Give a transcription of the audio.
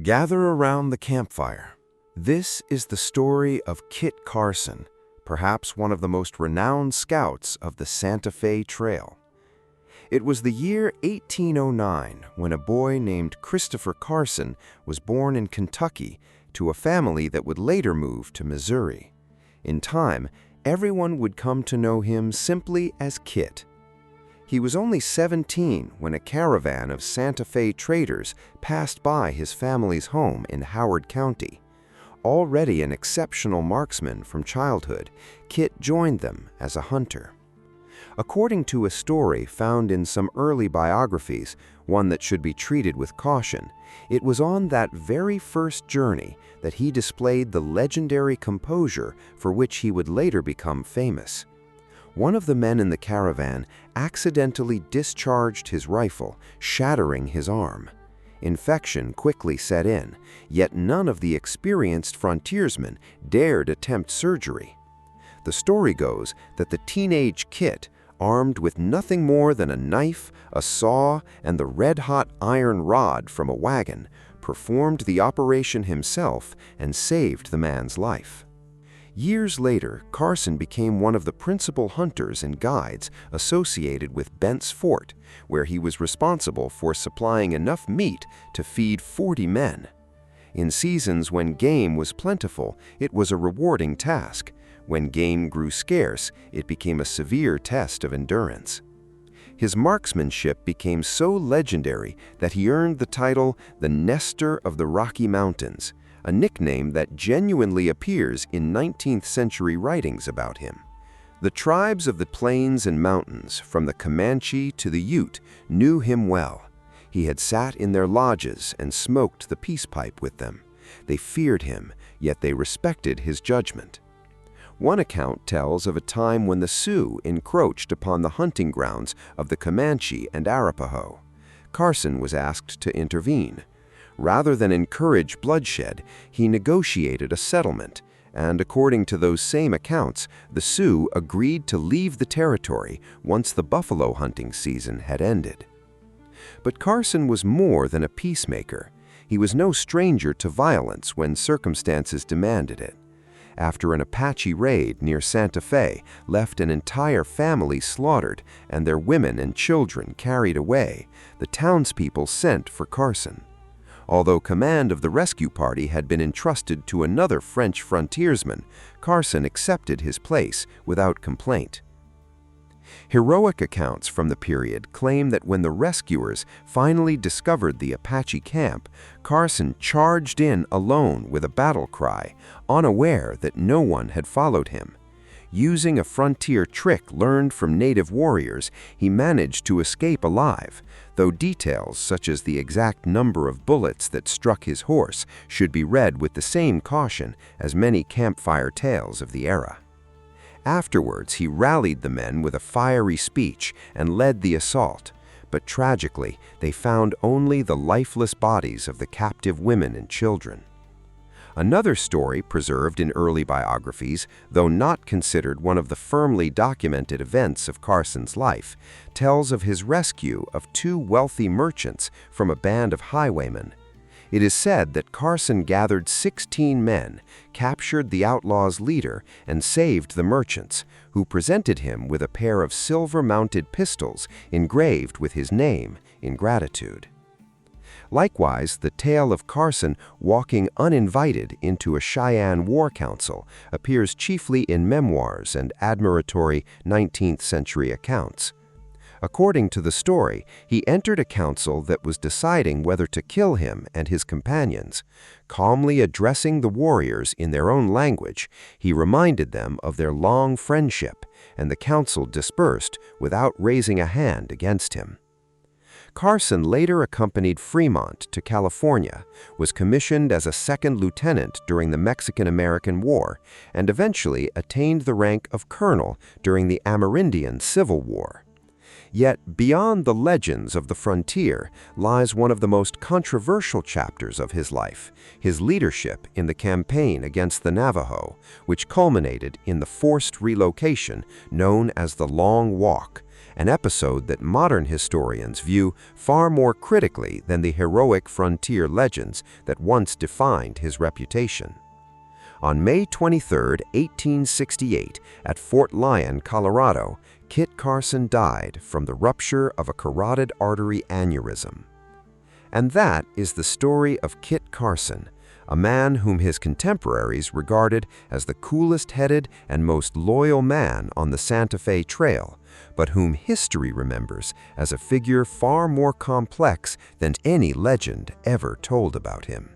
Gather around the campfire. This is the story of Kit Carson, perhaps one of the most renowned scouts of the Santa Fe Trail. It was the year 1809 when a boy named Christopher Carson was born in Kentucky to a family that would later move to Missouri. In time, everyone would come to know him simply as Kit. He was only 17 when a caravan of Santa Fe traders passed by his family's home in Howard County. Already an exceptional marksman from childhood, Kit joined them as a hunter. According to a story found in some early biographies, one that should be treated with caution, it was on that very first journey that he displayed the legendary composure for which he would later become famous. One of the men in the caravan accidentally discharged his rifle, shattering his arm. Infection quickly set in, yet none of the experienced frontiersmen dared attempt surgery. The story goes that the teenage Kit, armed with nothing more than a knife, a saw, and the red-hot iron rod from a wagon, performed the operation himself and saved the man's life. Years later, Carson became one of the principal hunters and guides associated with Bent's Fort, where he was responsible for supplying enough meat to feed 40 men. In seasons when game was plentiful, it was a rewarding task. When game grew scarce, it became a severe test of endurance. His marksmanship became so legendary that he earned the title the Nestor of the Rocky Mountains, a nickname that genuinely appears in 19th century writings about him. The tribes of the plains and mountains, from the Comanche to the Ute, knew him well. He had sat in their lodges and smoked the peace pipe with them. They feared him, yet they respected his judgment. One account tells of a time when the Sioux encroached upon the hunting grounds of the Comanche and Arapaho. Carson was asked to intervene. Rather than encourage bloodshed, he negotiated a settlement, and according to those same accounts, the Sioux agreed to leave the territory once the buffalo hunting season had ended. But Carson was more than a peacemaker. He was no stranger to violence when circumstances demanded it. After an Apache raid near Santa Fe left an entire family slaughtered and their women and children carried away, the townspeople sent for Carson. Although command of the rescue party had been entrusted to another French frontiersman, Carson accepted his place without complaint. Heroic accounts from the period claim that when the rescuers finally discovered the Apache camp, Carson charged in alone with a battle cry, unaware that no one had followed him. Using a frontier trick learned from native warriors, he managed to escape alive, though details such as the exact number of bullets that struck his horse should be read with the same caution as many campfire tales of the era. Afterwards, he rallied the men with a fiery speech and led the assault, but tragically, they found only the lifeless bodies of the captive women and children. Another story preserved in early biographies, though not considered one of the firmly documented events of Carson's life, tells of his rescue of two wealthy merchants from a band of highwaymen. It is said that Carson gathered 16 men, captured the outlaws' leader, and saved the merchants, who presented him with a pair of silver-mounted pistols engraved with his name in gratitude. Likewise, the tale of Carson walking uninvited into a Cheyenne war council appears chiefly in memoirs and admiratory 19th century accounts. According to the story, he entered a council that was deciding whether to kill him and his companions. Calmly addressing the warriors in their own language, he reminded them of their long friendship, and the council dispersed without raising a hand against him. Carson later accompanied Fremont to California, was commissioned as a second lieutenant during the Mexican-American War, and eventually attained the rank of colonel during the Amerindian Civil War. Yet, beyond the legends of the frontier lies one of the most controversial chapters of his life, his leadership in the campaign against the Navajo, which culminated in the forced relocation known as the Long Walk, an episode that modern historians view far more critically than the heroic frontier legends that once defined his reputation. On May 23, 1868, at Fort Lyon, Colorado, Kit Carson died from the rupture of a carotid artery aneurysm. And that is the story of Kit Carson, a man whom his contemporaries regarded as the coolest-headed and most loyal man on the Santa Fe Trail, but whom history remembers as a figure far more complex than any legend ever told about him.